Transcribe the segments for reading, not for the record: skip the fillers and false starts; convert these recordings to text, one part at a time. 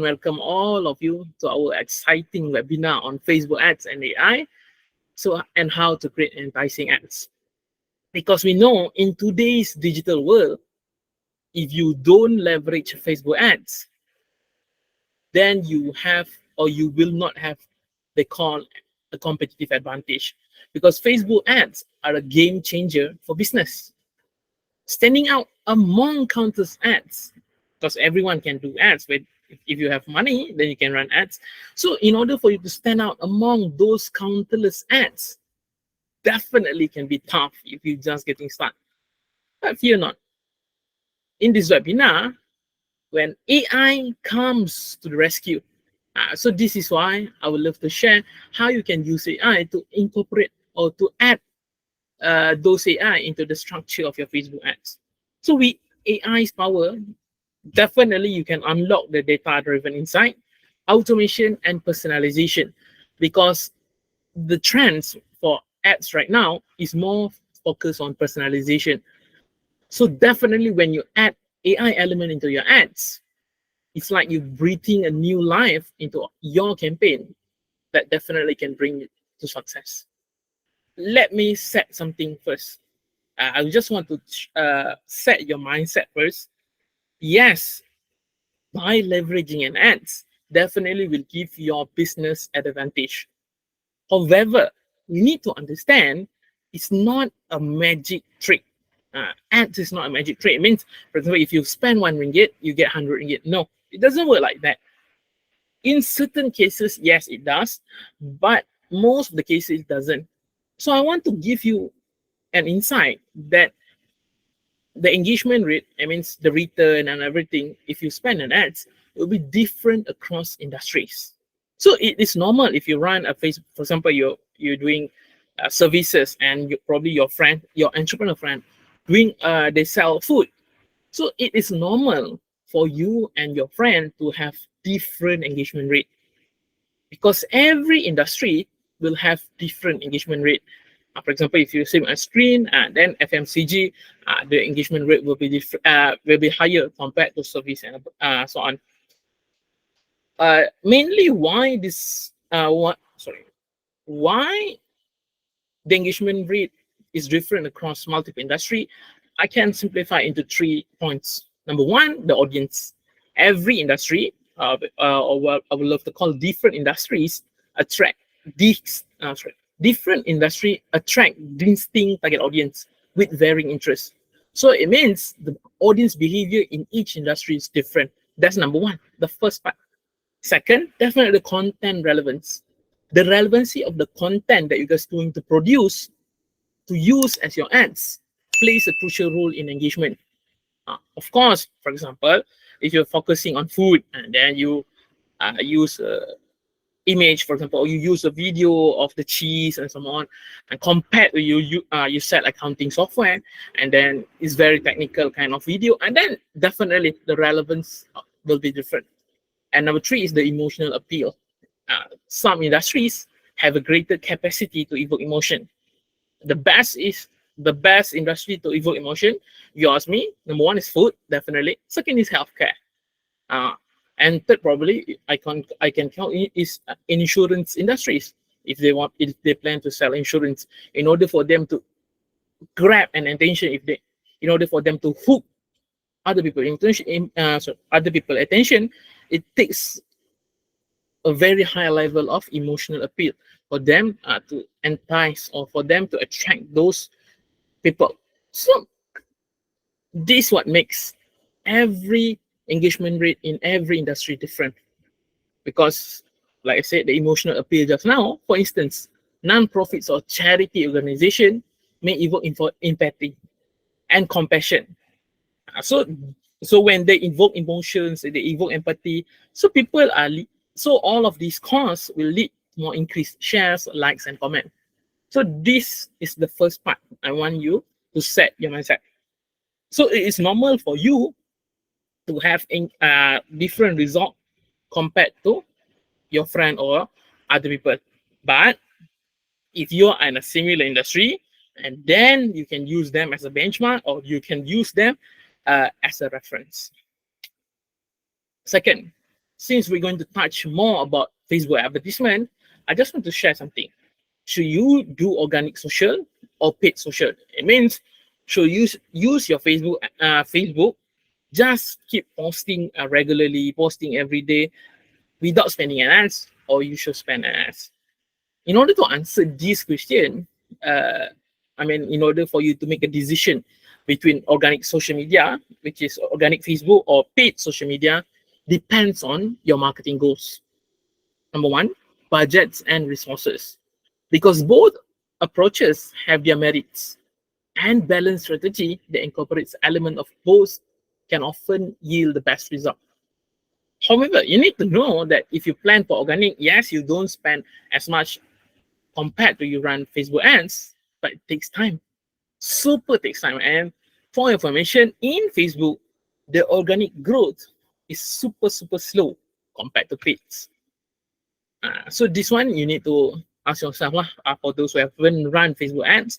Welcome all of you to our exciting webinar on Facebook ads and AI. And how to create enticing ads. Because we know in today's digital world, if you don't leverage Facebook ads, then you have or you will not have they call a competitive advantage. Because Facebook ads are a game changer for business. Standing out among countless ads, because everyone can do ads. But if you have money, then you can run ads. So in order for you to stand out among those countless ads, definitely can be tough if you're just getting started. But fear not. In this webinar, when AI comes to the rescue, so this is why I would love to share how you can use AI to incorporate or to add those AI into the structure of your Facebook ads. So with AI's power, definitely you can unlock the data-driven insight, automation, and personalization, because the trends for ads right now is more focused on personalization. So definitely when you add AI element into your ads, it's like you breathing a new life into your campaign that definitely can bring you to success. Let me set something first. I just want to set your mindset first. Yes, by leveraging an ads, definitely will give your business an advantage. However, you need to understand it's not a magic trick. Ads is not a magic trick. It means, for example, if you spend RM1, you get RM100. No, it doesn't work like that. In certain cases, yes, it does, but most of the cases it doesn't. So I want to give you an insight that the engagement rate, I mean the return and everything, if you spend on ads, it will be different across industries. So it is normal if you run a Facebook, for example, you're doing services and probably your friend, your entrepreneur friend, doing they sell food. So it is normal for you and your friend to have different engagement rate, because every industry will have different engagement rate. For example, if you see a screen, then FMCG, the engagement rate will be higher compared to service and so on. Mainly, why why the engagement rate is different across multiple industry? I can simplify into 3 points. Number one, the audience. Every industry, or what I would love to call different industries, attract different industry attract distinct target audience with varying interests. So it means the audience behavior in each industry is different. That's number one, the first part. Second, definitely the content relevance. The relevancy of the content that you guys going to produce to use as your ads plays a crucial role in engagement. Of course, for example, if you're focusing on food and then you use image, for example, or you use a video of the cheese and so on, and compared to you set accounting software, and then it's very technical kind of video, and then definitely the relevance will be different. And number three is the emotional appeal. Some industries have a greater capacity to evoke emotion. The best industry to evoke emotion, you ask me, number one is food, definitely. Second is healthcare. And third, probably I can count is insurance industries. If they plan to sell insurance, in order for them to grab an attention, in order for them to hook other people attention, it takes a very high level of emotional appeal for them to entice or for them to attract those people. So this is what makes every engagement rate in every industry different. Because, like I said, the emotional appeal just now, for instance, non-profits or charity organization may evoke empathy and compassion. So when they invoke emotions, they evoke empathy. So so all of these causes will lead to more increased shares, likes, and comment. So this is the first part. I want you to set your mindset. So it is normal for you to have different result compared to your friend or other people. But if you are in a similar industry, and then you can use them as a benchmark, or you can use them as a reference. Second, since we're going to touch more about Facebook advertisement, I just want to share something. Should you do organic social or paid social? It means should you use your Facebook, just keep posting regularly, posting every day without spending an ads, or you should spend an ads. In order to answer this question, in order for you to make a decision between organic social media, which is organic Facebook, or paid social media, depends on your marketing goals. Number one, budgets and resources. Because both approaches have their merits, and balanced strategy that incorporates element of both can often yield the best result. However, you need to know that if you plan for organic, yes, you don't spend as much compared to you run Facebook ads, but it takes time. Super takes time. And for information, in Facebook, the organic growth is super slow compared to paid. So this one you need to ask yourself for those who haven't run Facebook ads,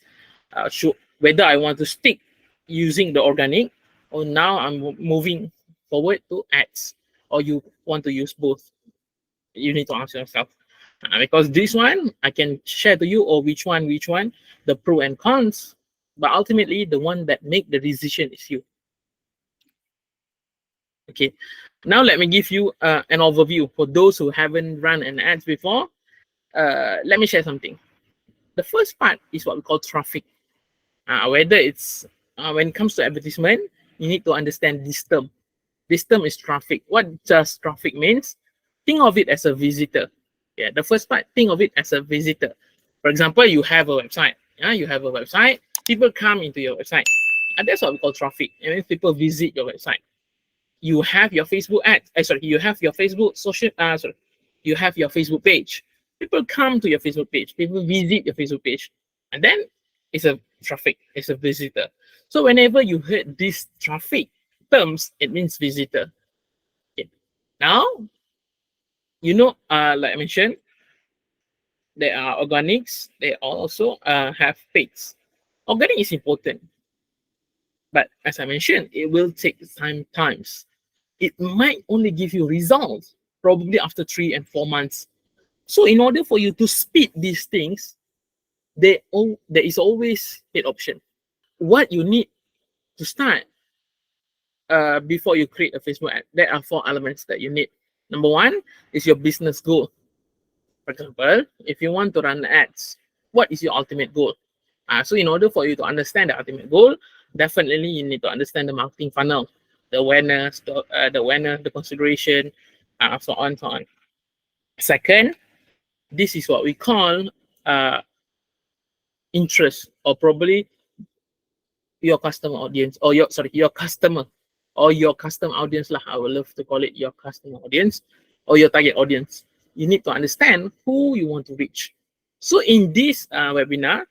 whether I want to stick using the organic, or now I'm moving forward to ads, or you want to use both. You need to ask yourself. Because this one I can share to you, or which one, the pro and cons, but ultimately the one that make the decision is you. Okay, now let me give you an overview for those who haven't run an ads before. Let me share something. The first part is what we call traffic. Whether it's when it comes to advertisement, you need to understand this term. This term is traffic. What does traffic means? Think of it as a visitor. Yeah, the first part, think of it as a visitor. For example, you have a website. You have a website. People come into your website. And that's what we call traffic. It means people visit your website. You have your Facebook ads. You have your Facebook you have your Facebook page. People come to your Facebook page. People visit your Facebook page. And then it's a traffic. It's a visitor. So whenever you heard this traffic terms, it means visitor. Okay. Now, like I mentioned, there are organics. They also have paids. Organic is important, but as I mentioned, it will take times. It might only give you results probably after 3 and 4 months. So in order for you to speed these things, there is always paid option. What you need to start before you create a Facebook ad, there are 4 elements that you need. Number one is your business goal. For example, if you want to run ads, what is your ultimate goal? So in order for you to understand the ultimate goal, definitely you need to understand the marketing funnel, the awareness, the consideration, so on. Second, this is what we call interest, or probably your customer audience, or your customer, or your custom audience lah. I would love to call it your customer audience, or your target audience. You need to understand who you want to reach. So in this webinar,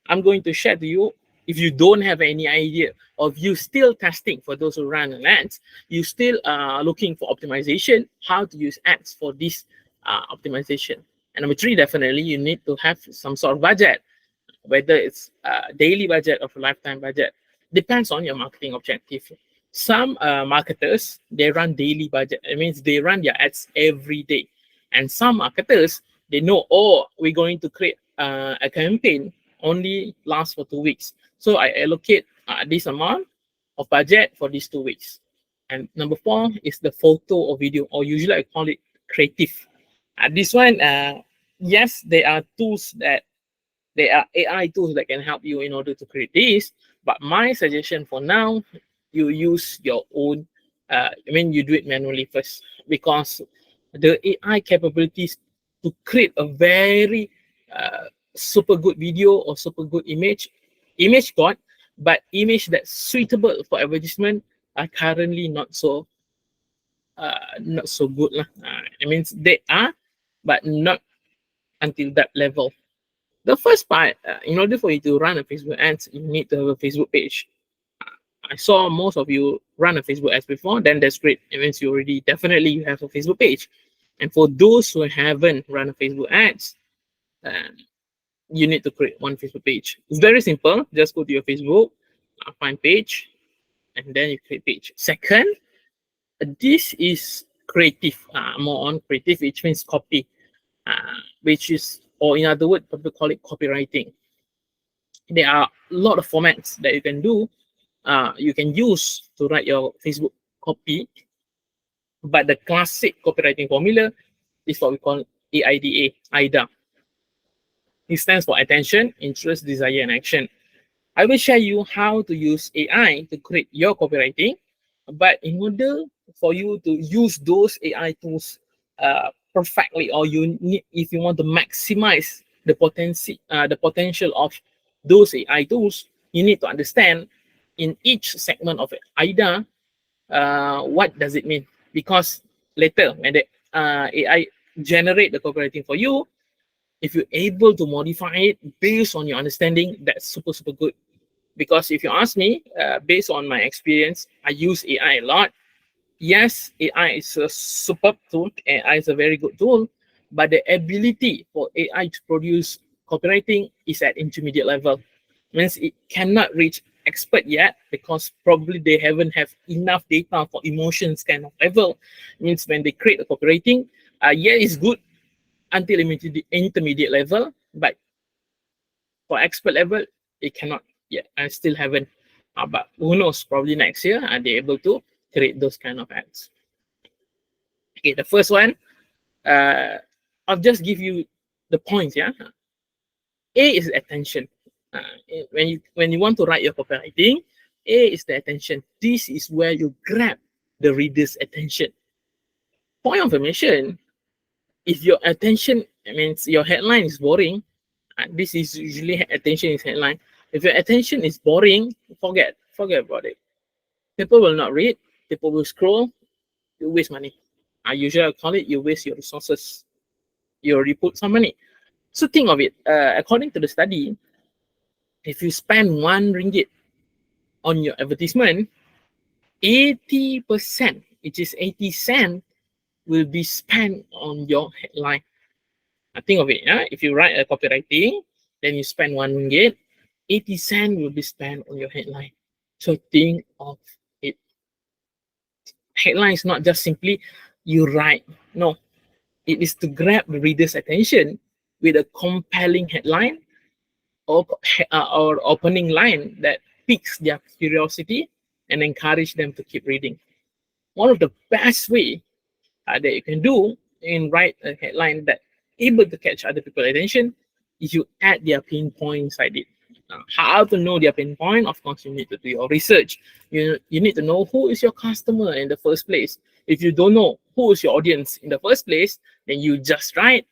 I'm going to share to you, if you don't have any idea, or if you're still testing, for those who run an ads, you still looking for optimization, how to use ads for this optimization. And number 3, definitely you need to have some sort of budget, whether it's a daily budget or a lifetime budget. Depends on your marketing objective. Some marketers, they run daily budget. It means they run their ads every day. And some marketers, they know, we're going to create a campaign only lasts for 2 weeks. So I allocate this amount of budget for these 2 weeks. And number 4 is the photo or video, or usually I call it creative. This one, yes, there are AI tools that can help you in order to create this. But my suggestion for now, you use your own, you do it manually first, because the AI capabilities to create a very super good video or super good image got, but image that's suitable for advertisement are currently not so good lah. It means they are, but not until that level. The first part, in order for you to run a Facebook ads, you need to have a Facebook page. I saw most of you run a Facebook ads before, then that's great. It means you have a Facebook page. And for those who haven't run a Facebook ads, you need to create one Facebook page. It's very simple. Just go to your Facebook, find page, and then you create page. Second, this is creative, more on creative, which means copy, which is, or in other words, people call it copywriting. There are a lot of formats that you can do, you can use to write your Facebook copy, but the classic copywriting formula is what we call AIDA, AIDA. It stands for attention, interest, desire, and action. I will share you how to use AI to create your copywriting, but in order for you to use those AI tools perfectly, or you need, if you want to maximize the potential of those AI tools, you need to understand in each segment of AIDA what does it mean. Because later when the AI generate the copywriting for you, if you're able to modify it based on your understanding, that's super, super good. Because if you ask me, based on my experience, I use AI a lot. Yes, AI is a superb tool. AI is a very good tool, but the ability for AI to produce copywriting is at intermediate level. Means it cannot reach expert yet because probably they haven't have enough data for emotions kind of level. Means when they create a copywriting, yeah, it's good until intermediate level, but for expert level, it cannot yet. I still haven't. But who knows? Probably next year, are they able to create those kind of ads? Okay, the first one, I'll just give you the points. Yeah, A is attention. When you want to write your copywriting, A is the attention. This is where you grab the reader's attention. Point of information: if your attention, means your headline is boring, this is usually attention is headline. If your attention is boring, forget about it. People will not read. People will scroll. You waste money. I usually call it you waste your resources. You already put some money. So think of it. According to the study, if you spend RM1 on your advertisement, 80%, which is 80 cents, will be spent on your headline. Think of it. If you write a copywriting, then you spend RM1, 80 cents will be spent on your headline. So think of it. Headline is not just simply you write. No, it is to grab the reader's attention with a compelling headline or opening line that piques their curiosity and encourage them to keep reading. One of the best way that you can do in write a headline that able to catch other people's attention is you add their pain point inside it. How to know their pain point? Of course, you need to do your research. You need to know who is your customer in the first place. If you don't know who is your audience in the first place, then you just write,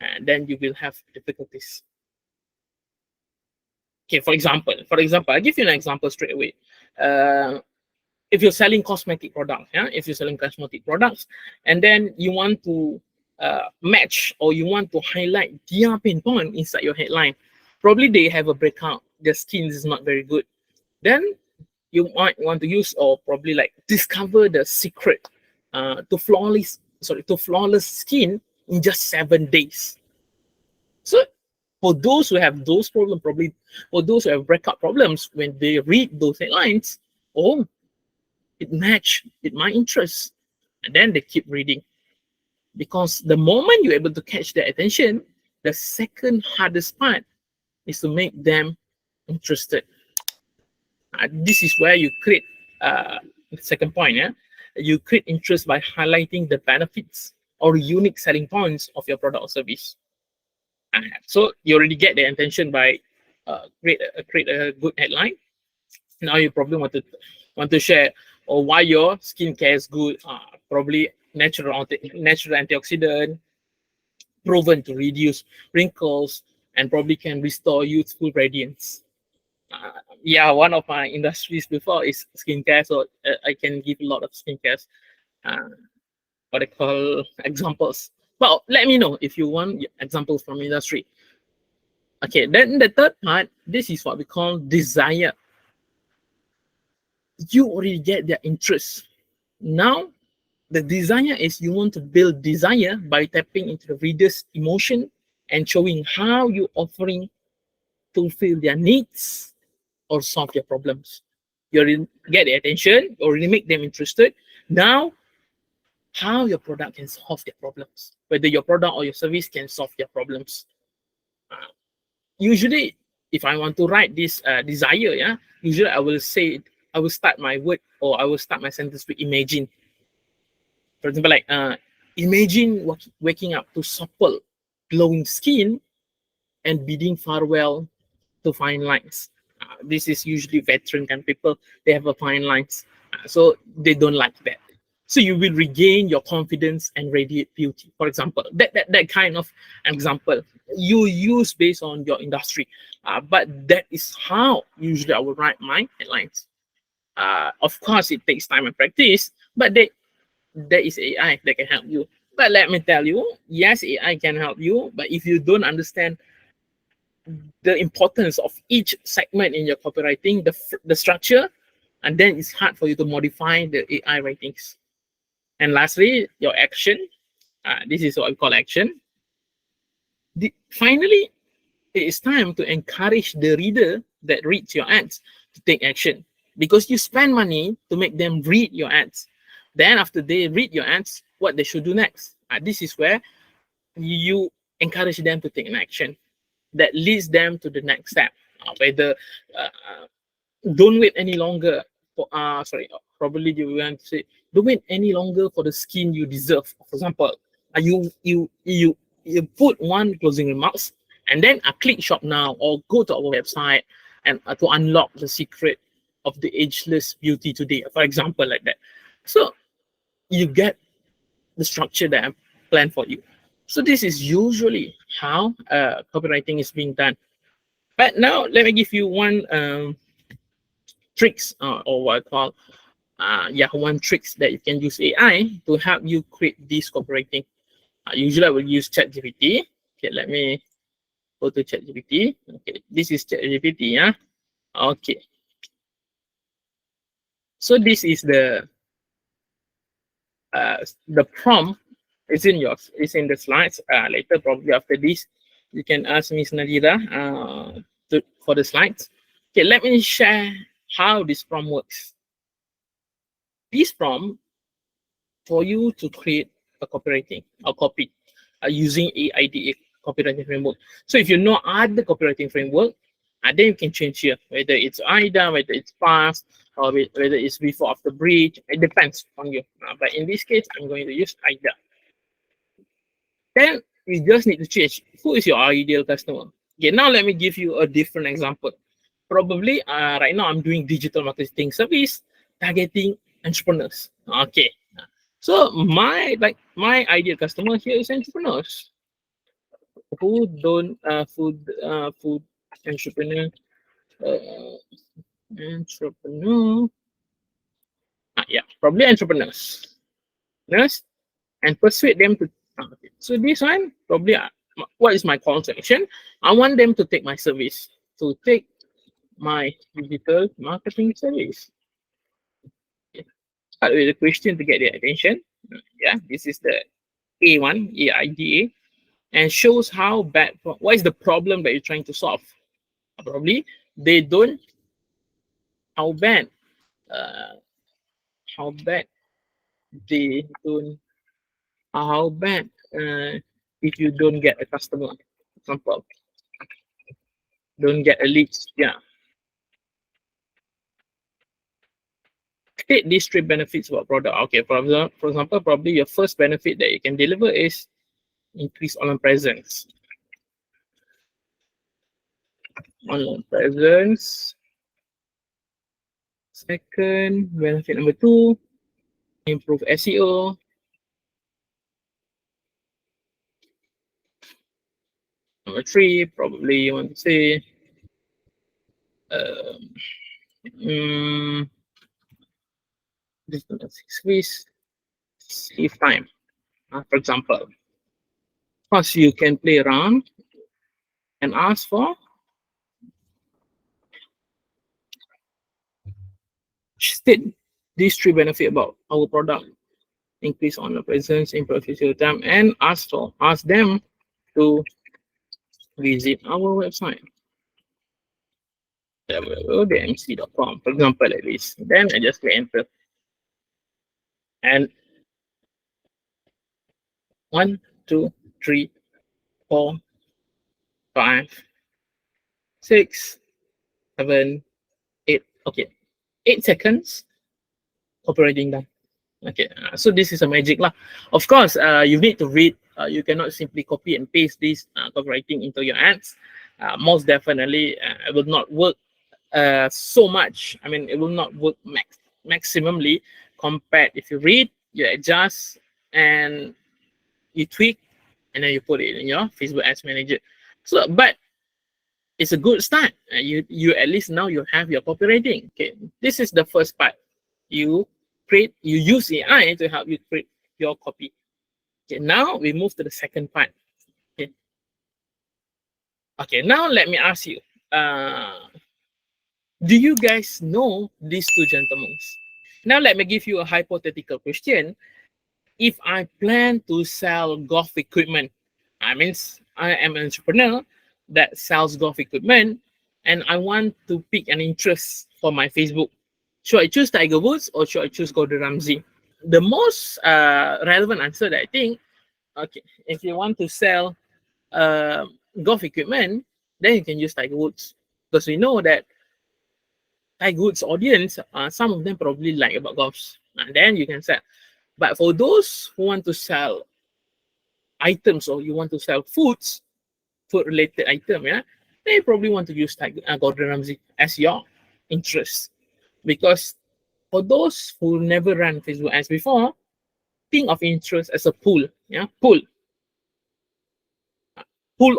and then you will have difficulties. Okay, for example, I'll give you an example straight away. If you're selling cosmetic products, and then you want to match, or you want to highlight their pain point inside your headline, probably they have a breakout, their skin is not very good. Then you might want to use, or probably like discover the secret to flawless skin in just 7 days. So for those who have those problems, probably for those who have breakout problems, when they read those headlines, oh, it matched with my interest, and then they keep reading. Because the moment you're able to catch their attention, the second hardest part is to make them interested. This is where you create the second point. You create interest by highlighting the benefits or unique selling points of your product or service. So you already get their attention by create a good headline. Now you probably want to share or why your skincare is good. Probably natural antioxidant, proven to reduce wrinkles, and probably can restore youthful radiance. Yeah, one of my industries before is skincare, so I can give a lot of skincare, what I call examples. Well, let me know if you want examples from industry. Okay, then the third part, this is what we call desire. You already get their interest. Now, the desire is you want to build desire by tapping into the reader's emotion and showing how you offering fulfill their needs or solve their problems. You already get their attention, you already make them interested. Now, how your product can solve their problems, whether your product or your service can solve their problems. Usually, if I want to write this desire, yeah, usually I will start my word, or I will start my sentence with imagine. For example, like imagine waking up to supple, glowing skin and bidding farewell to fine lines. This is usually veteran kind of people. They have a fine lines, so they don't like that. So you will regain your confidence and radiate beauty. For example, that kind of example you use based on your industry, but that is how usually I will write my headlines. Of course, it takes time and practice, but there is AI that can help you. But let me tell you, yes, AI can help you, but if you don't understand the importance of each segment in your copywriting, the structure, and then it's hard for you to modify the AI writings. And lastly, your action. This is what we call action. Finally, it is time to encourage the reader that reads your ads to take action, because you spend money to make them read your ads. Then after they read your ads, what they should do next? This is where you encourage them to take an action that leads them to the next step. Whether don't wait any longer for probably you want to say, don't wait any longer for the skin you deserve. For example, you put one closing remarks and then click shop now or go to our website and to unlock the secret of the ageless beauty today, for example, like that. So you get the structure that I planned for you. So this is usually how copywriting is being done. But now let me give you one tricks, or what I call one tricks that you can use AI to help you create this copywriting. Usually I will use ChatGPT. Okay, let me go to ChatGPT. Okay, this is ChatGPT. Yeah. Okay. So this is the prompt. It's in yours. It's in the slides. Later, probably after this, you can ask Miss Nadira for the slides. Okay, let me share how this prompt works. This prompt for you to create a copywriting or copy using AIDA copywriting framework. So if you know other copywriting framework, then you can change here, whether it's AIDA, whether it's past, or whether it's before after bridge. It depends on you. But in this case, I'm going to use AIDA. Then you just need to change who is your ideal customer. Okay, now let me give you a different example. Probably right now I'm doing digital marketing service targeting entrepreneurs. Okay, so my ideal customer here is entrepreneurs who don't food entrepreneur uh, entrepreneur probably entrepreneurs and persuade them to. Okay. So this one probably what is my call to action? I want them to take my service, to take my digital marketing service. Okay. Start with a question to get their attention. Yeah, this is the A1, AIDA, and shows how bad, what is the problem that you're trying to solve. Probably they don't, how bad, uh, how bad they don't, how bad if you don't get a customer, for example, don't get a lead. Yeah. State these three benefits about product. Okay, for example, probably your first benefit that you can deliver is increase online presence. Online presence. Second, benefit number 2, improve SEO. Number 3, probably you want to say this is save time. For example, first you can play around and ask for state these three benefits about our product: increase online presence, improve SEO time, and ask them to visit our website www.dmc.com, for example, like this. Then I just click enter, and 1, 2, 3, 4, 5, 6, 7, 8. Okay, 8 seconds, copywriting done. Okay, so this is a magic lah. Of course, you need to read. You cannot simply copy and paste this copywriting into your ads. Most definitely, it will not work so much. I mean, it will not work maximally compared if you read, you adjust, and you tweak, and then you put it in your Facebook Ads Manager. So, but it's a good start. You at least now you have your copywriting. Okay, this is the first part. You use AI to help you create your copy. Okay, now we move to the second part. Okay, now let me ask you, do you guys know these two gentlemen? Now let me give you a hypothetical question. If I plan to sell golf equipment, I mean, I am an entrepreneur that sells golf equipment, and I want to pick an interest for my Facebook. Should I choose Tiger Woods or should I choose Gordon Ramsay? The most relevant answer that I think, okay, if you want to sell golf equipment, then you can use Tiger Woods, because we know that Tiger Woods audience, some of them probably like about golfs, and then you can sell. But for those who want to sell items, or you want to sell food related item, yeah, they probably want to use Gordon Ramsay as your interest. Because for those who never ran Facebook ads before, think of interest as a pool. Yeah, pool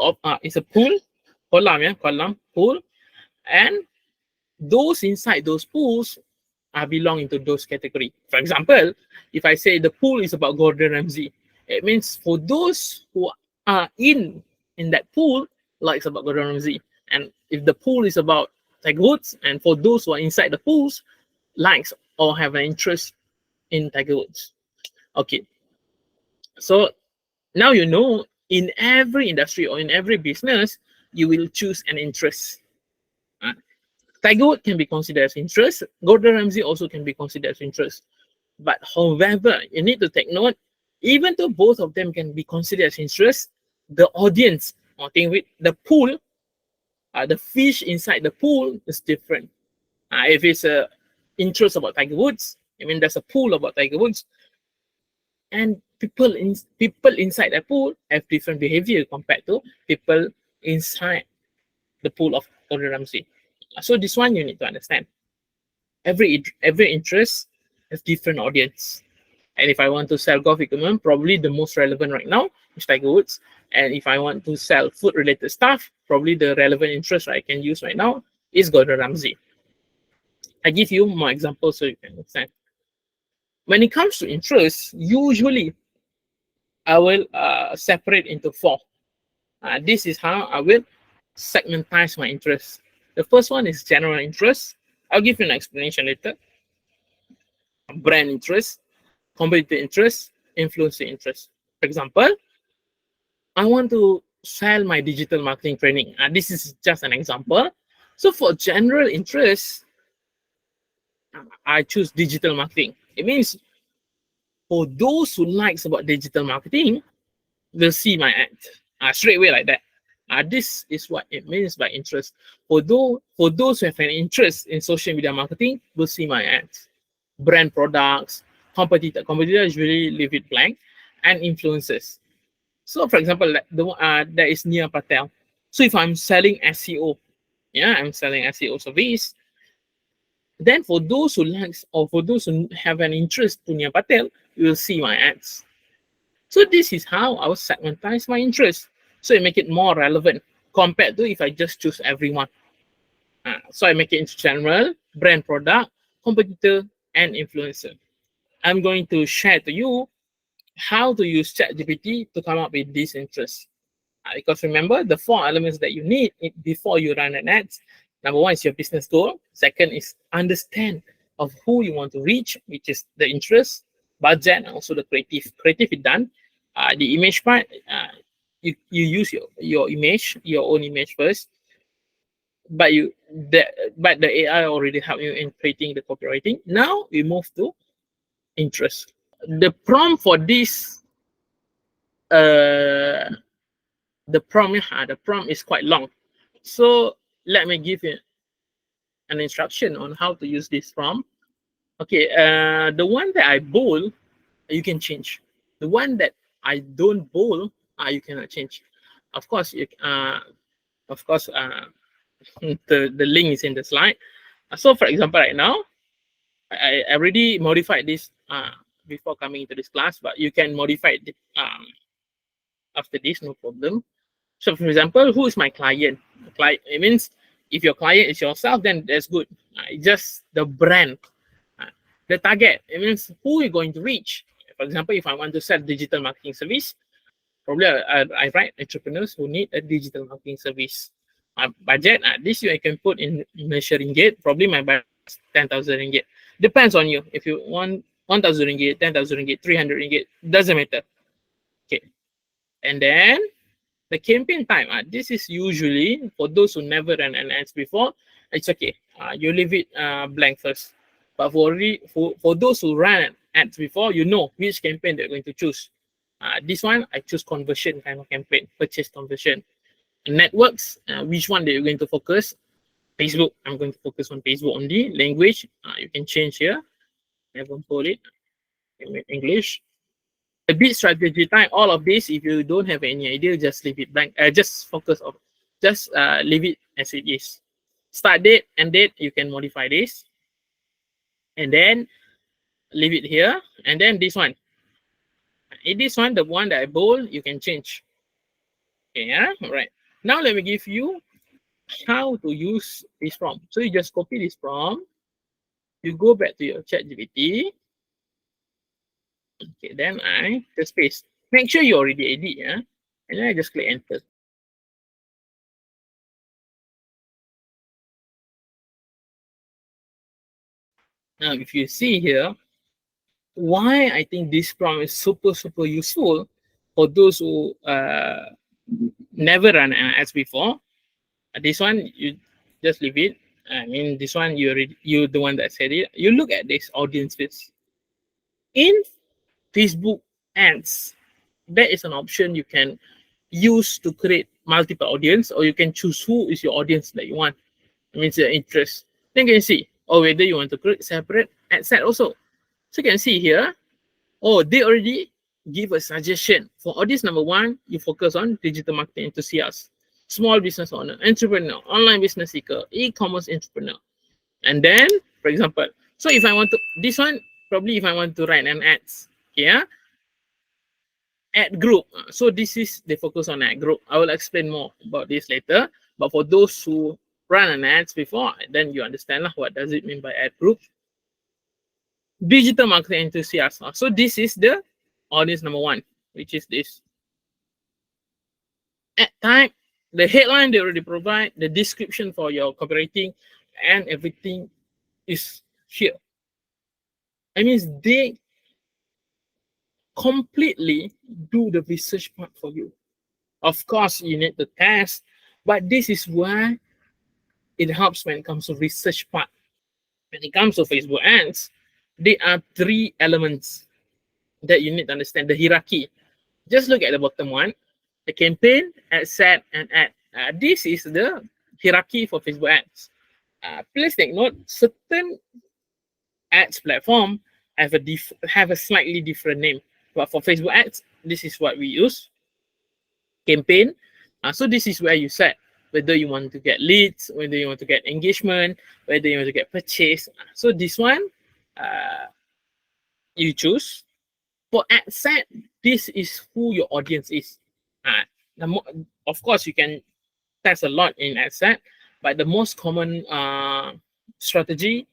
of it's a pool, column, pool, and those inside those pools are belonging to those category. For example, if I say the pool is about Gordon Ramsay, it means for those who are in that pool, likes about Gordon Ramsay. And if the pool is about Tiger Woods, and for those who are inside the pools, likes or have an interest in Tiger Woods. Okay, so now you know, in every industry or in every business, you will choose an interest. Tiger Woods can be considered as interest. Gordon Ramsay also can be considered as interest. But however, you need to take note, even though both of them can be considered as interest, the audience, or thing with the pool, the fish inside the pool is different. If it's a interest about Tiger Woods, I mean, there's a pool about Tiger Woods, and people inside that pool have different behavior compared to people inside the pool of Gordon Ramsay. So this one you need to understand. Every interest has different audience. And if I want to sell golf equipment, probably the most relevant right now is Tiger Woods. And if I want to sell food related stuff, probably the relevant interest I can use right now is Gordon Ramsay. I give you more examples so you can understand. When it comes to interest, usually I will separate into 4. This is how I will segmentize my interest. The first one is general interest. I'll give you an explanation later. Brand interest, competitor interest, influencer interest. For example, I want to sell my digital marketing training. This is just an example. So for general interest, I choose digital marketing. It means for those who likes about digital marketing, they'll see my ad straight away like that. This is what it means by interest. For those who have an interest in social media marketing, will see my ads. Brand products, competitor usually leave it blank, and influencers. So for example, there is Nia Patel. So if I'm selling SEO, I'm selling SEO service, then for those who likes or for those who have an interest to Nia Patel, you will see my ads. So this is how I will segmentize my interest. So I make it more relevant compared to if I just choose everyone. So I make it into general, brand product, competitor, and influencer. I'm going to share to you how to use ChatGPT to come up with these interests. Because remember, the 4 elements that you need before you run an ads. Number 1 is your business goal. Second is understand of who you want to reach, which is the interest, budget, and also the creative. Creative is done. The image part, you use your image, your own image first. But the AI already helped you in creating the copywriting. Now we move to interest. The prompt for this the prompt is quite long. So let me give you an instruction on how to use this prompt. Okay, the one that I bold, you can change. The one that I don't bold, you cannot change. Of course, of course, the link is in the slide. So, for example, right now, I already modified this before coming into this class, but you can modify it after this, no problem. So, for example, who is my client? It means if your client is yourself, then that's good. It's just the brand, the target. It means who you're going to reach. For example, if I want to sell digital marketing service, probably I write entrepreneurs who need a digital marketing service. Budget, this I can put in Malaysia ringgit. Probably my budget is 10,000 ringgit. Depends on you. If you want 1,000 ringgit, 10,000 ringgit, 300 ringgit, doesn't matter. Okay. And then the campaign time. This is usually for those who never ran an ads before. It's okay. You leave it blank first. But for those who ran ads before, you know which campaign they're going to choose. This one, I choose conversion kind of campaign, purchase conversion. Networks, which one they're going to focus? Facebook, I'm going to focus on Facebook only. Language, you can change here. I won't call it English. The bid strategy time, all of this, if you don't have any idea, just leave it blank. Just focus on, just leave it as it is. Start date, end date, you can modify this. And then leave it here. And then this one. In this one, the one that I bold, you can change. Okay, yeah, all right. Now let me give you how to use this prompt. So you just copy this prompt. You go back to your ChatGPT. Okay, then I just paste. Make sure you already edit, yeah. And then I just click enter. Now, if you see here, why I think this prompt is super useful for those who never run ads before. This one you just leave it. I mean, this one you're the one that said it. You look at this audience first. In Facebook ads, there is an option you can use to create multiple audience, or you can choose who is your audience that you want. It means your interest. Then you can see, or whether you want to create separate ad set also. So you can see here, oh, they already give a suggestion. For audience number one, you focus on digital marketing enthusiasts, small business owner, entrepreneur, online business seeker, e-commerce entrepreneur. And then, for example, so if I want to, this one, probably if I want to write an ads, yeah, ad group. So this is the focus on ad group. I will explain more about this later. But for those who run an ads before, then you understand what does it mean by ad group. Digital marketing enthusiasts. So this is the audience number one, which is this. Ad type, the headline they already provide, the description for your copywriting, and everything is here. I mean, they completely do the research part for you. Of course, you need to test, but this is why it helps when it comes to research part. When it comes to Facebook ads, there are three elements that you need to understand, the hierarchy. Just look at the bottom one, the campaign, ad set, and ad. This is the hierarchy for Facebook ads. Please take note, certain ads platform have a slightly different name. But for Facebook ads, this is what we use. Campaign. So this is where you set whether you want to get leads, whether you want to get engagement, whether you want to get purchase. So this one, you choose. For ad set, this is who your audience is. Of course, you can test a lot in ad set, but the most common strategy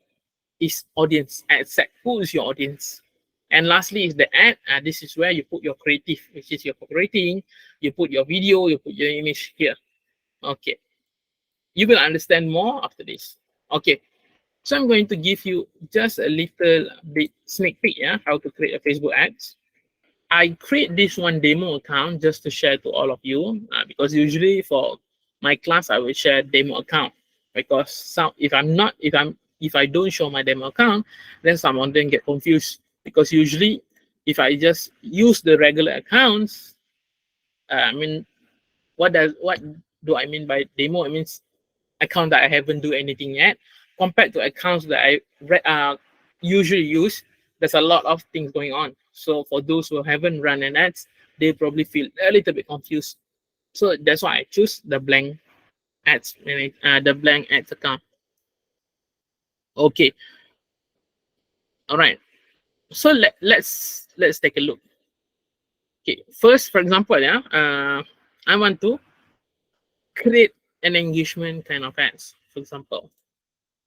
is audience ad set. Who is your audience? And lastly is the ad. This is where you put your creative, which is your copywriting. You put your video, you put your image here. Okay. You will understand more after this. Okay. So I'm going to give you just a little bit sneak peek, how to create a Facebook ads. I create this one demo account just to share to all of you, because usually for my class I will share demo account, because if I don't show my demo account, then someone then get confused, because usually if I just use the regular accounts, I mean, what do I mean by demo? It means account that I haven't do anything yet, compared to accounts that I usually use. There's a lot of things going on. So for those who haven't run an ads, they probably feel a little bit confused. So that's why I choose the blank ads, the blank ads account. Okay, all right. So let's take a look. Okay, first, for example, I want to create an engagement kind of ads. For example,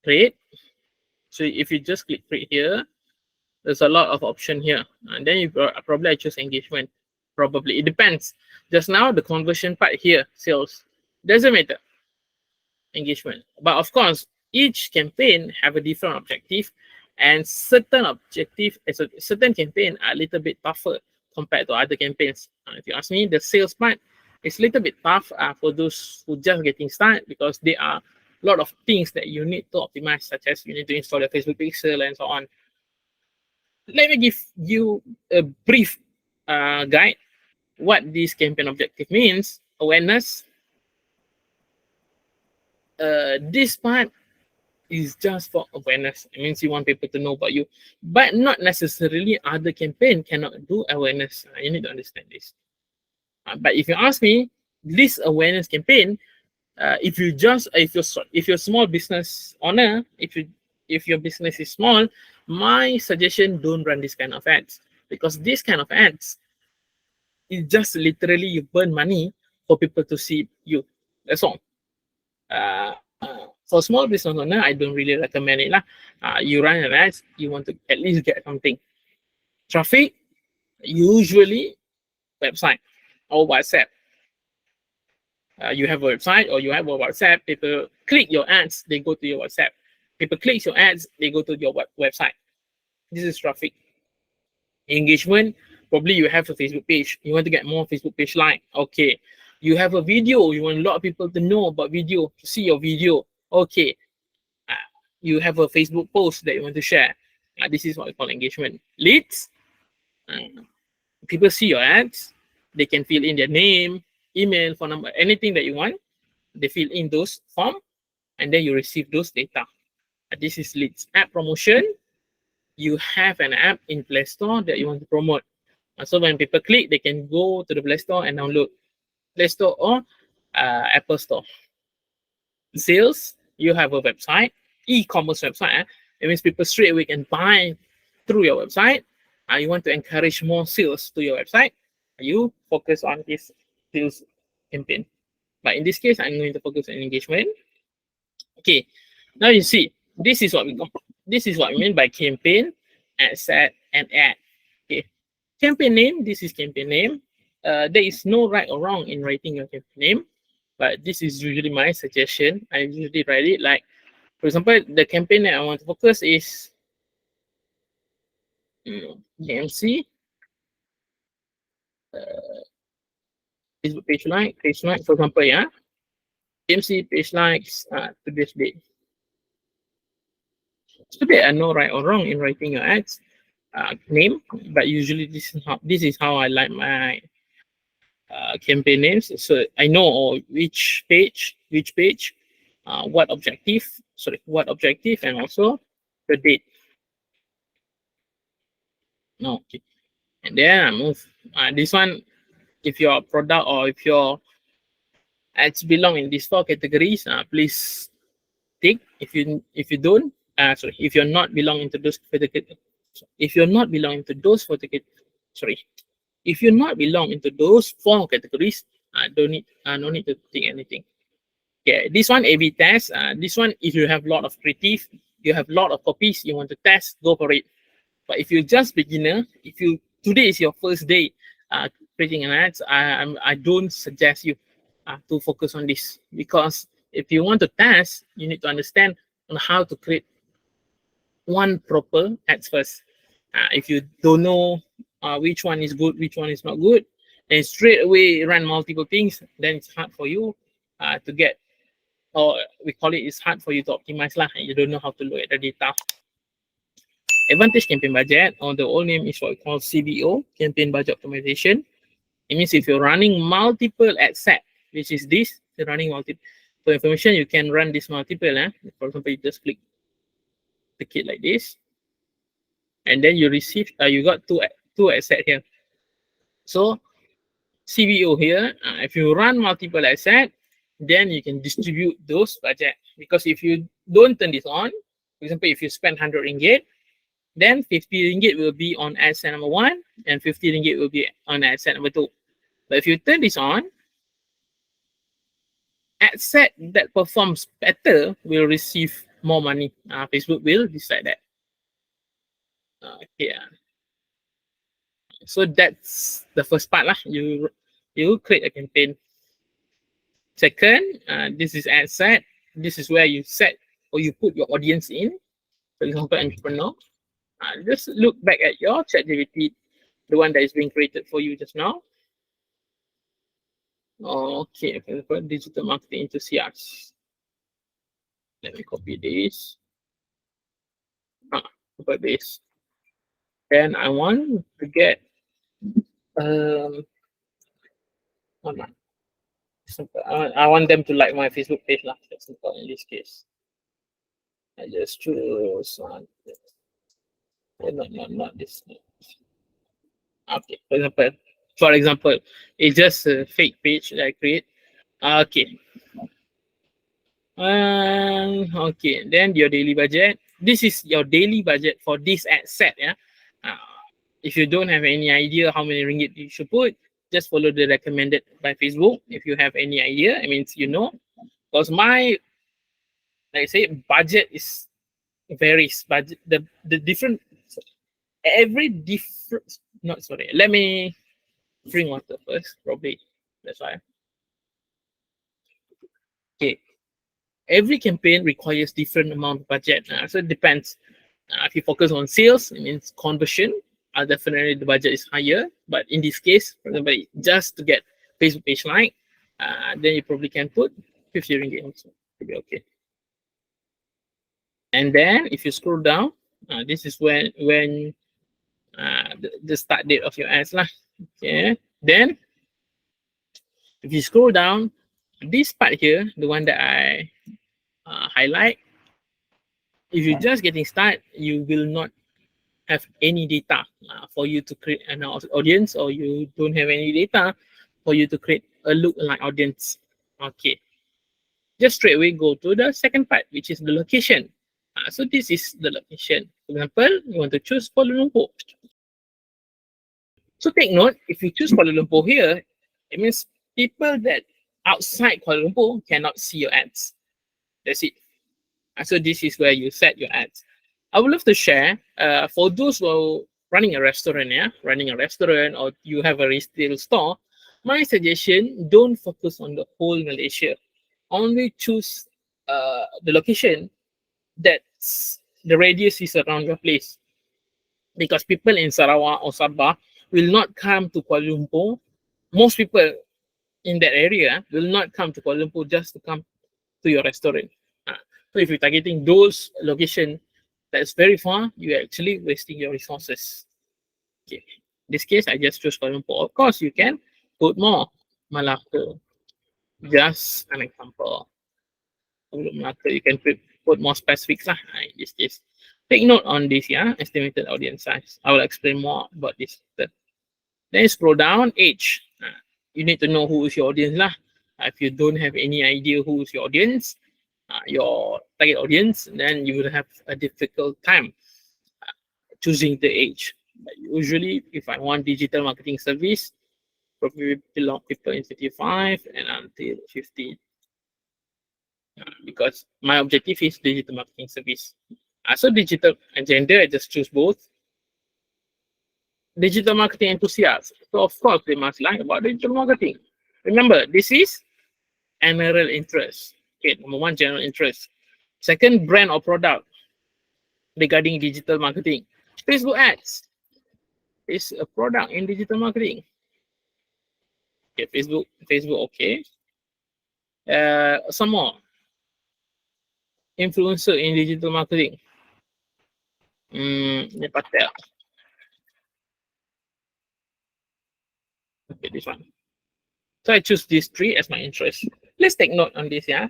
create. So if you just click create here, there's a lot of option here, and then you probably choose engagement. Probably it depends. Just now the conversion part here, sales, doesn't matter. Engagement, but of course each campaign have a different objective, and certain certain campaign are a little bit tougher compared to other campaigns. If you ask me, the sales part is a little bit tough for those who just getting started, because there are a lot of things that you need to optimize, such as you need to install a Facebook pixel and so on. Let me give you a brief guide what this campaign objective means. Awareness. This part is just for awareness. It means you want people to know about you, but not necessarily other campaign cannot do awareness. You need to understand this. But if you ask me, this awareness campaign, if you're small business owner, if your business is small, my suggestion, don't run this kind of ads, because this kind of ads is just literally you burn money for people to see you. That's all. For small business owner, I don't really recommend it lah. You run an ads, you want to at least get something. Traffic, usually website or WhatsApp. You have a website or you have a WhatsApp. People click your ads, they go to your WhatsApp. People click your ads, they go to your website. This is traffic. Engagement, probably you have a Facebook page. You want to get more Facebook page like. Okay. You have a video. You want a lot of people to know about video, to see your video. Okay. You have a Facebook post that you want to share. This is what we call engagement. Leads. People see your ads. They can fill in their name, email, phone number, anything that you want. They fill in those form, and then you receive those data. This is leads. App promotion. You have an app in Play Store that you want to promote. So when people click, they can go to the Play Store and download. Play Store or Apple Store. Sales, you have a website, e-commerce website. It means people straight away can buy through your website. You want to encourage more sales to your website. You focus on this sales campaign. But in this case, I'm going to focus on engagement. Okay, now you see, this is what we mean by campaign, ad set, and ad. Okay, campaign name. This is campaign name. There is no right or wrong in writing your campaign name, but this is usually my suggestion. I usually write it like, for example, the campaign that I want to focus is DMC. Facebook page like, for example, yeah. DMC page likes today's date. So there are no right or wrong in writing your ads name, but usually this is how I like my campaign names. So I know which page, what objective, and also the date. No, okay. And then I move. This one, if your product or if your ads belong in these 4 categories, please tick. If you don't, if you're not belonging to those categories, if you're not belonging to those 4 categories, no need to tick anything. Okay, this one A/B test. This one, if you have a lot of creative, you have a lot of copies you want to test, go for it. But if you're just beginner, today is your first day creating an ads, I don't suggest you to focus on this, because if you want to test, you need to understand on how to create one proper ads first. If you don't know which one is good, which one is not good, then straight away run multiple things, then it's hard for you to get, or we call it's hard for you to optimize lah, and you don't know how to look at the data. Advantage campaign budget, or the old name is what we call CBO, campaign budget optimization. It means if you're running multiple ad set, which is this, you're running multiple. For information, you can run this multiple. For example, you just click the kit like this, and then you receive, you got two ad set here. So CBO here, if you run multiple ad set, then you can distribute those budget. Because if you don't turn this on, for example, if you spend 100 ringgit, then 50 ringgit will be on ad set number 1 and 50 ringgit will be on ad set number 2. But if you turn this on, ad set that performs better will receive more money. Facebook will decide that. Okay. So that's the first part lah. You create a campaign. Second, this is ad set. This is where you set or you put your audience in. For example, entrepreneur. Just look back at your ChatGPT, the one that is being created for you just now. Okay, for example, digital marketing enthusiasts. Let me copy this. About this. Then I want to get I want them to like my Facebook page lah. That's simple in this case. I just choose one. Not this. Okay, for example, it's just a fake page that I create. Okay. Okay, then your daily budget. This is your daily budget for this ad set. Yeah. If you don't have any idea how many ringgit you should put, just follow the recommended by Facebook. If you have any idea, it means you know. Because my, like I say, budget is varies. Budget the different, every different. Not sorry. Let me drink water first. Probably that's why. Okay. Every campaign requires different amount of budget. So it depends. If you focus on sales, it means conversion. Definitely the budget is higher. But in this case, for example, just to get Facebook page like, then you probably can put 50 ringgit also to be okay. And then if you scroll down, this is when the start date of your ads lah. Okay. Then if you scroll down, this part here, the one that I highlight, if you're just getting started, you will not have any data for you to create an audience, or you don't have any data for you to create a lookalike audience. Okay. Just straight away go to the second part, which is the location. So this is the location. For example, you want to choose Kuala Lumpur. So take note, if you choose Kuala Lumpur here, it means people that outside Kuala Lumpur cannot see your ads. That's it. So this is where you set your ads. I would love to share for those who are running a restaurant, or you have a retail store. My suggestion: don't focus on the whole Malaysia. Only choose the location that's the radius is around your place, because people in Sarawak or Sabah will not come to Kuala Lumpur. Most people in that area will not come to Kuala Lumpur just to come to your restaurant. So if you're targeting those locations that's very far, you're actually wasting your resources. Okay. In this case, I just choose Kuala Lumpur. Of course, you can put more. Malacca. Just an example. Malacca, you can put more specifics in this case. Take note on this, estimated audience size. I will explain more about this. Then scroll down, age. You need to know who is your audience lah. If you don't have any idea who is your audience, your target audience, then you will have a difficult time choosing the age. But usually, if I want digital marketing service, probably belong people in 55 and until 50. Because my objective is digital marketing service. So digital and gender, I just choose both. Digital marketing enthusiasts. So of course, they must like about digital marketing. Remember, this is general interest. Okay, number one, general interest. Second, brand or product regarding digital marketing. Facebook ads is a product in digital marketing. Okay, Facebook, okay. Some more. Influencer in digital marketing. Okay, this one. So I choose these three as my interest. Let's take note on this, yeah.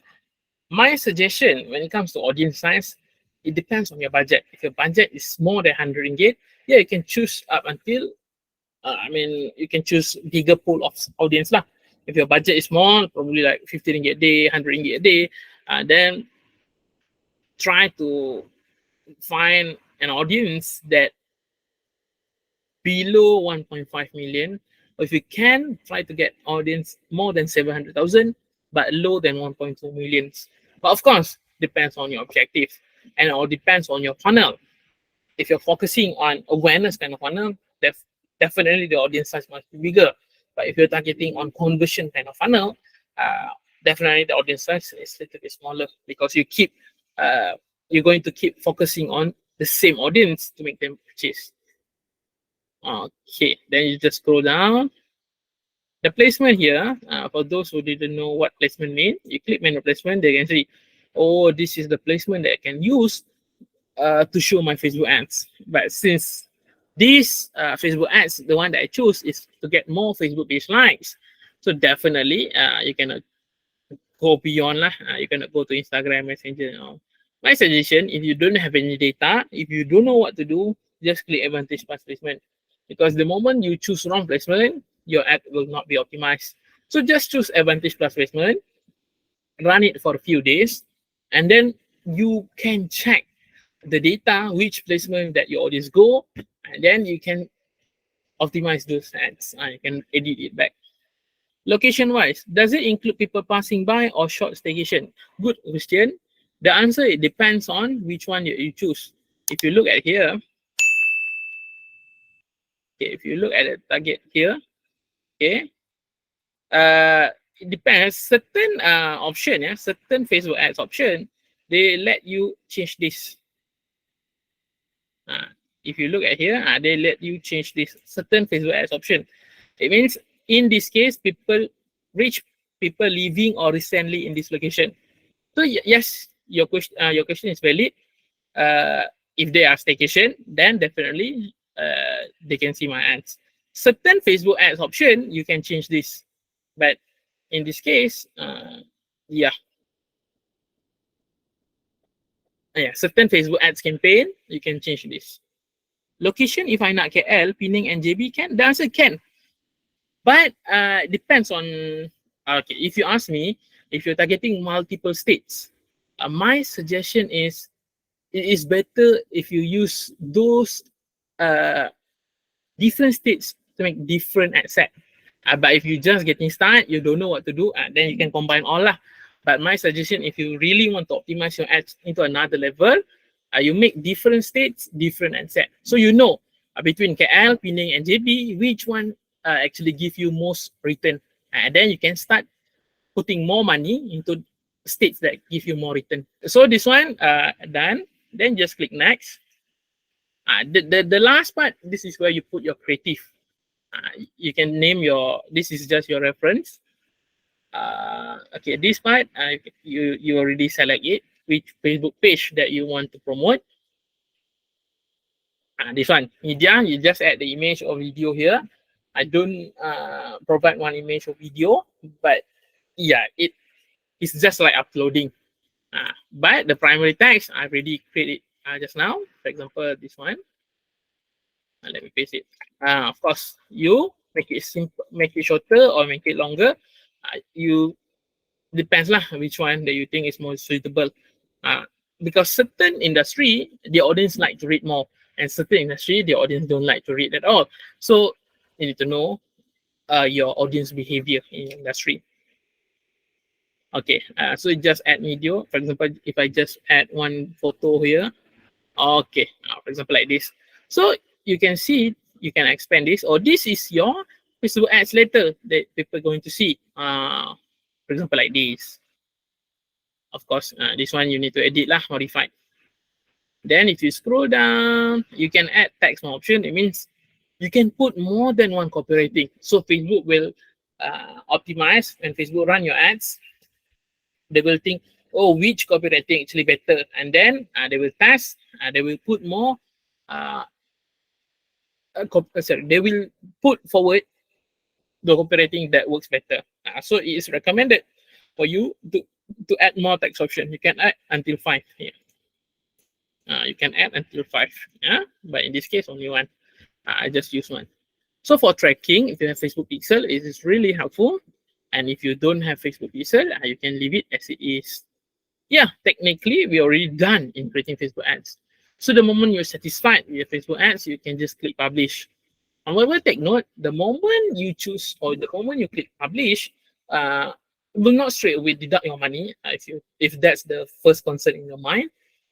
My suggestion when it comes to audience size, it depends on your budget. If your budget is more than 100 ringgit, yeah, you can choose up until, you can choose bigger pool of audience lah. If your budget is small, probably like 50 ringgit a day, 100 ringgit a day, then try to find an audience that below 1.5 million, or if you can, try to get audience more than 700,000, but lower than 1.2 millions. But of course, depends on your objective and it all depends on your funnel. If you're focusing on awareness kind of funnel, definitely the audience size must be bigger. But if you're targeting on conversion kind of funnel, definitely the audience size is a little bit smaller because you're going to keep focusing on the same audience to make them purchase. Okay, then you just scroll down. The placement here, for those who didn't know what placement means, you click menu placement, they can see, oh, this is the placement that I can use to show my Facebook ads. But since this Facebook ads, the one that I choose is to get more Facebook page likes. So definitely you cannot go beyond lah. You cannot go to Instagram Messenger. My suggestion, if you don't have any data, if you don't know what to do, just click advantage plus placement. Because the moment you choose wrong placement, your ad will not be optimized. So just choose advantage plus placement, run it for a few days, and then you can check the data, which placement that your audience go, and then you can optimize those ads. You can edit it back. Location wise, does it include people passing by or short staycation? Good question. The answer, it depends on which one you choose. If you look at here, okay, if you look at the target here, okay, it depends. Certain option, yeah, certain Facebook ads option, they let you change this. If you look at here, they let you change this certain Facebook ads option. It means in this case, reach people living or recently in this location. So yes, your question is valid. If they are staycation, then definitely they can see my ads. Certain Facebook ads option, you can change this, but in this case, yeah, certain Facebook ads campaign, you can change this. Location, if I nak KL, Penang and JB, can? The answer can. But it depends on, okay, if you ask me, if you're targeting multiple states, my suggestion is, it is better if you use those different states to make different ad set. But if you're just getting started, you don't know what to do, then you can combine all lah. But my suggestion, if you really want to optimize your ads into another level, you make different states, different ad set. So you know between KL, Penang, and JB, which one actually give you most return. And then you can start putting more money into states that give you more return. So this one done. Then just click next. The last part, this is where you put your creative. You can name your, this is just your reference. Okay, this part, you already select it, which Facebook page that you want to promote. This one, media, you just add the image or video here. I don't provide one image or video, but yeah, it's just like uploading. But the primary text, I already created just now. For example, this one. Let me paste it. Of course, you make it simple, make it shorter or make it longer. You depends lah which one that you think is more suitable. Because certain industry, the audience like to read more, and certain industry, the audience don't like to read at all. So you need to know your audience behavior in industry. Okay, so just add video. For example, if I just add one photo here, okay, for example like this. So you can see, you can expand this, or this is your Facebook ads later that people are going to see. For example like this. Of course, this one you need to edit lah, modify. Then if you scroll down, you can add text more option. It means you can put more than one copywriting. So Facebook will optimize when Facebook run your ads. They will think, oh, which copywriting actually better, and then they will test. They will put more. They will put forward the copywriting that works better. So it is recommended for you to add more text option. You can add until 5 here. You can add until 5. Yeah, but in this case, only one. I just use one. So for tracking, if you have Facebook Pixel, it is really helpful. And if you don't have Facebook Pixel, you can leave it as it is. Yeah, technically, we're already done in creating Facebook ads. So the moment you're satisfied with your Facebook ads, you can just click publish. However, take note, the moment you choose or the moment you click publish, will not straight away deduct your money if that's the first concern in your mind.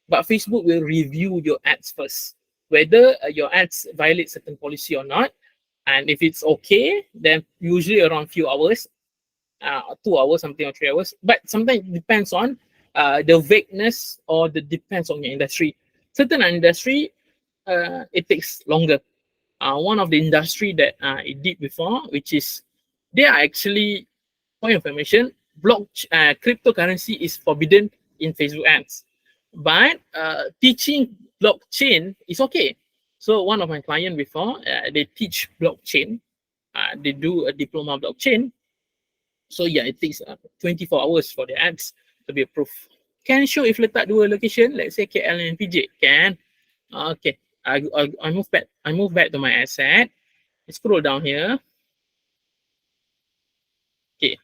But Facebook will review your ads first, whether your ads violate certain policy or not. And if it's okay, then usually around few hours, 2 hours, something, or 3 hours. But sometimes it depends on the vagueness or the depends on your industry. Certain industry, it takes longer. One of the industry that it did before, which is they are actually, for information, cryptocurrency is forbidden in Facebook ads, but teaching blockchain is okay. So one of my clients before, they teach blockchain, they do a diploma blockchain. So yeah, it takes 24 hours for the ads to be approved. Can show if letak dua location, let's say KL and PJ, can? Okay, I move back. I move back to my asset. Scroll down here. Okay,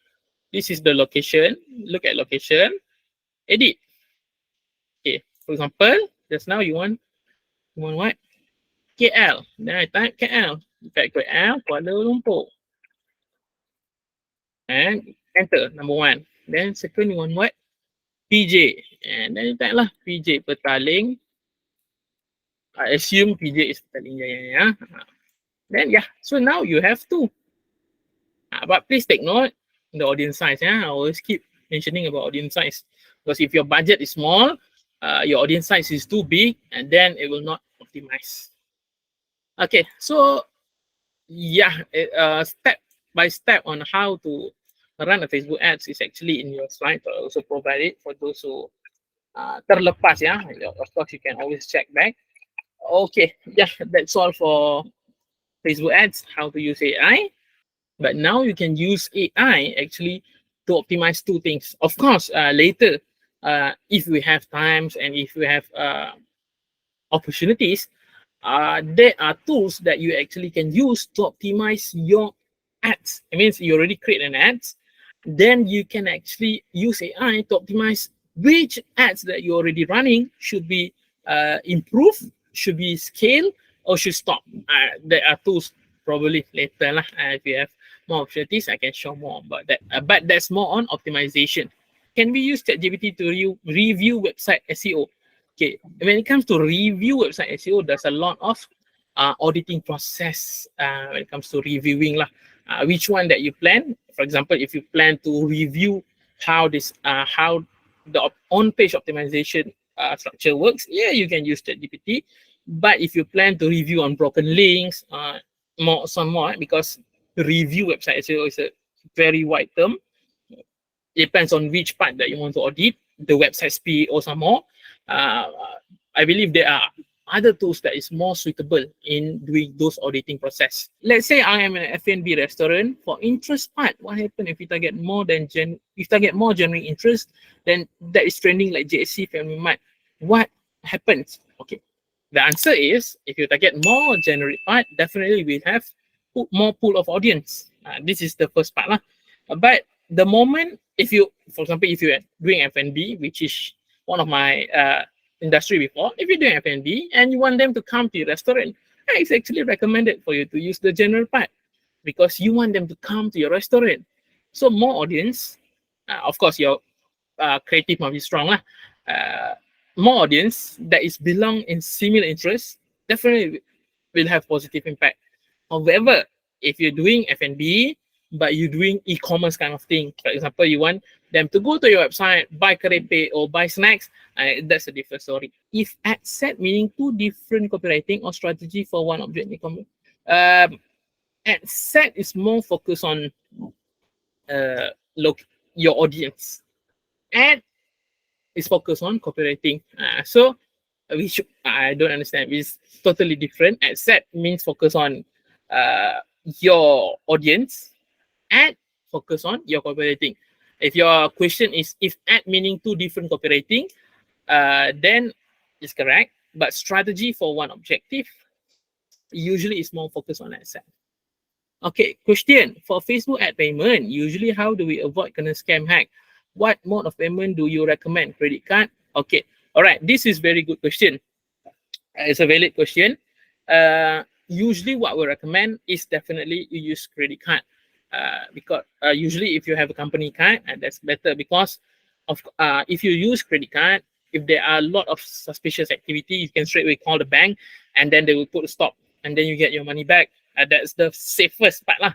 this is the location. Look at location. Edit. Okay, for example, just now you want what? KL. Then I type KL. Type KL, Kuala Lumpur. And enter, number 1. Then second you want what? PJ. And then you type lah, PJ Petaling. I assume PJ is Petaling Jaya. Then yeah, so now you have 2. But please take note, the audience size. I always keep mentioning about audience size. Because if your budget is small, your audience size is too big, and then it will not optimize. Okay, so yeah, step by step on how to run a Facebook ads is actually in your slide. I also provide it for those who terlepas. Of course, you can always check back. Okay, yeah, that's all for Facebook ads, how to use AI. But now you can use AI actually to optimize 2 things. Of course, later, if we have times and if we have opportunities, there are tools that you actually can use to optimize your ads. It means you already create an ads, then you can actually use AI to optimize which ads that you're already running should be improved, should be scaled, or should stop. There are tools probably later. If you have more opportunities, I can show more about that. But that's more on optimization. Can we use ChatGPT to review website SEO? Okay, when it comes to review website SEO, there's a lot of auditing process when it comes to reviewing which one that you plan. For example, if you plan to review how the on-page optimization structure works, yeah, you can use ChatGPT. But if you plan to review on broken links, some more, because review website SEO is a very wide term. It depends on which part that you want to audit, the website speed or some more. I believe there are other tools that is more suitable in doing those auditing process. Let's say I am an F&B restaurant. For interest part, what happens if you target more genuine interest, then that is trending like JSC Family Mart. What happens? Okay, the answer is if you target more generic part, definitely we have more pool of audience. This is the first part but the moment for example, if you're doing F&B, which is one of my industry before, if you're doing F&B and you want them to come to your restaurant, it's actually recommended for you to use the general part because you want them to come to your restaurant. So more audience, of course your creative must be strong more audience that is belong in similar interests definitely will have positive impact. However, if you're doing F&B but you're doing e-commerce kind of thing, for example, you want them to go to your website, buy crepe or buy snacks, that's a different story. If ad set meaning 2 different copywriting or strategy for one object in e-commerce, ad set is more focused on your audience. Ad is focused on copywriting. So I don't understand. It's totally different. Ad set means focus on your audience. ad, focus on your copywriting. If your question is if ad meaning two different copywriting, then it's correct. But strategy for one objective usually is more focused on ad set. Okay, question for Facebook ad payment. Usually, how do we avoid kena scam hack? What mode of payment do you recommend? Credit card? Okay, all right. This is very good question. It's a valid question. Usually, what we recommend is definitely you use credit card. Because usually, if you have a company card, that's better because of if you use credit card, if there are a lot of suspicious activity, you can straight away call the bank, and then they will put a stop, and then you get your money back. That's the safest part lah.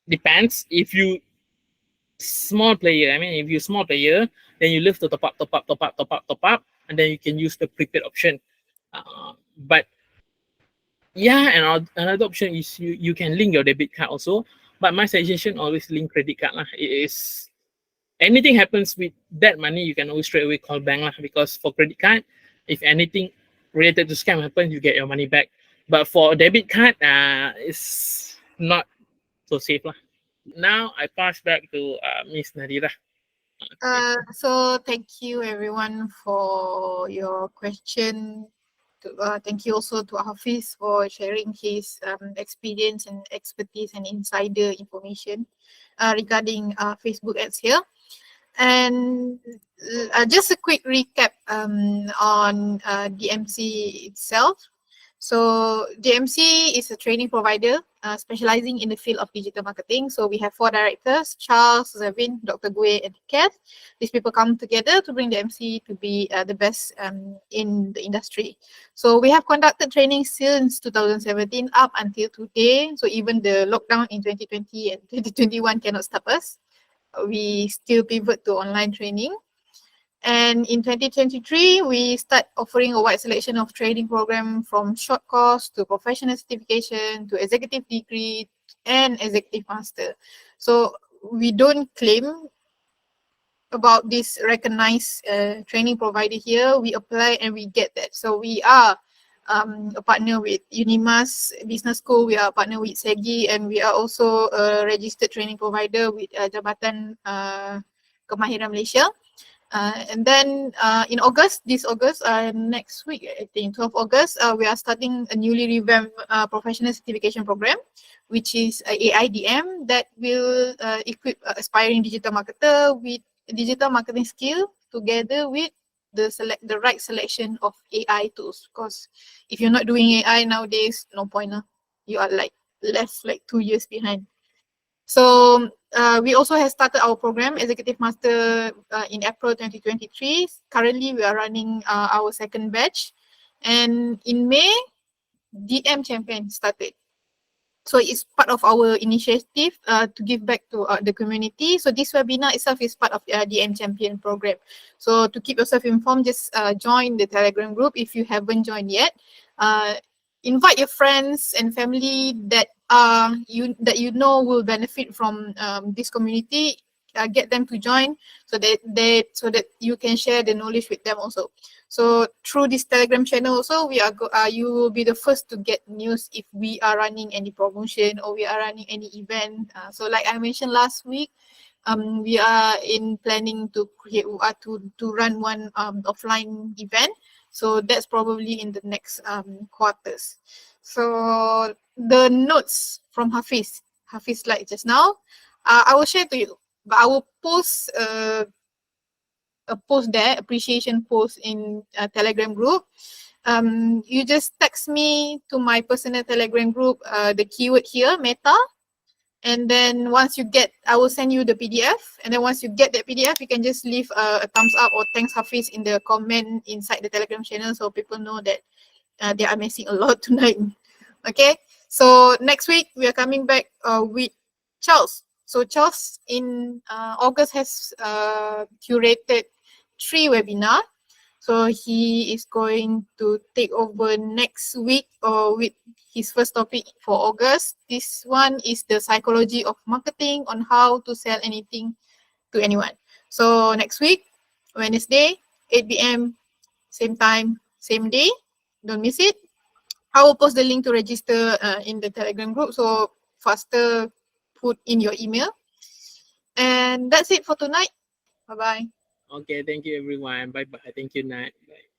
Depends if you small player. I mean, if you're small player, then you live to top up, and then you can use the prepaid option. But yeah, and another option is you can link your debit card also. But my suggestion always link credit card lah. It is anything happens with that money, you can always straight away call bank lah. Because for credit card, if anything related to scam happens, you get your money back. But for debit card, it's not so safe lah. Now I pass back to Miss Nadira. So thank you everyone for your question. Thank you also to Hafiz for sharing his experience and expertise and insider information regarding Facebook ads here. And just a quick recap on DMC itself. So DMC is a training provider specializing in the field of digital marketing. So we have 4 directors, Charles, Zevin, Dr. Gue, and Kath. These people come together to bring DMC to be the best in the industry. So we have conducted training since 2017 up until today. So even the lockdown in 2020 and 2021 cannot stop us. We still pivot to online training. And in 2023, we start offering a wide selection of training program from short course to professional certification to executive degree and executive master. So we don't claim about this recognized training provider here. We apply and we get that. So we are a partner with Unimas Business School. We are a partner with SEGI, and we are also a registered training provider with Jabatan Kemahiran Malaysia. And then in August, next week, I think 12 August, we are starting a newly revamped professional certification program, which is AIDM, that will equip aspiring digital marketer with digital marketing skill together with the right selection of AI tools. Because if you're not doing AI nowadays, no point. You are like left like 2 years behind. So we also have started our program, Executive Master, in April 2023. Currently, we are running our second batch. And in May, DMChampion started. So it's part of our initiative to give back to the community. So this webinar itself is part of the DMChampion program. So to keep yourself informed, just join the Telegram group if you haven't joined yet. Invite your friends and family that you know will benefit from this community. Get them to join so that you can share the knowledge with them also. So through this Telegram channel also, you will be the first to get news if we are running any promotion or we are running any event. So like I mentioned last week, we are in planning to create to run one offline event. So that's probably in the next quarters. So the notes from Hafiz slide just now, I will share to you. But I will post a post there, appreciation post in a Telegram group. You just text me to my personal Telegram group, the keyword here, meta. And then once you get, I will send you the PDF. And then once you get that PDF, you can just leave a thumbs up or thanks Hafiz in the comment inside the Telegram channel so people know that they are missing a lot tonight. Okay, so next week we are coming back with Charles. So Charles in August has curated 3 webinars. So he is going to take over next week with his first topic for August. This one is the psychology of marketing on how to sell anything to anyone. So next week, Wednesday, 8 p.m, same time, same day. Don't miss it. I will post the link to register in the Telegram group. So faster put in your email. And that's it for tonight. Bye-bye. Okay, thank you everyone. Bye bye. Thank you, Nat. Bye.